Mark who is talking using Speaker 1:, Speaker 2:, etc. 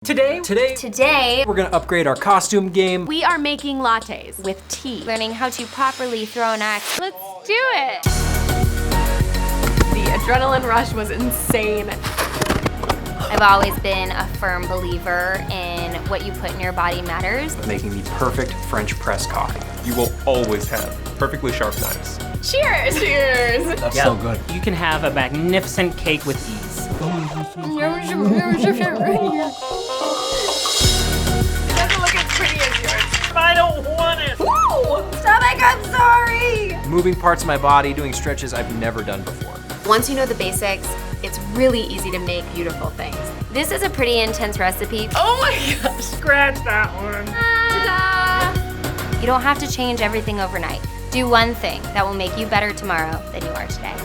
Speaker 1: Today, we're gonna upgrade our costume game.
Speaker 2: We are making lattes with tea.
Speaker 3: Learning how to properly throw an axe.
Speaker 2: Let's do it! The adrenaline rush was insane.
Speaker 3: I've always been a firm believer in what you put in your body matters.
Speaker 1: Making the perfect French press coffee.
Speaker 4: You will always have perfectly sharp knives.
Speaker 2: Cheers! Cheers!
Speaker 1: That's so good.
Speaker 5: You can have a magnificent cake with ease.
Speaker 2: It doesn't look as pretty as yours.
Speaker 5: I don't want it!
Speaker 2: Woo! Stomach, I'm sorry!
Speaker 1: Moving parts of my body, doing stretches I've never done before.
Speaker 2: Once you know the basics, it's really easy to make beautiful things.
Speaker 3: This is a pretty intense recipe.
Speaker 2: Oh my gosh!
Speaker 5: Scratch that one.
Speaker 2: Ta-da!
Speaker 3: You don't have to change everything overnight. Do one thing that will make you better tomorrow than you are today.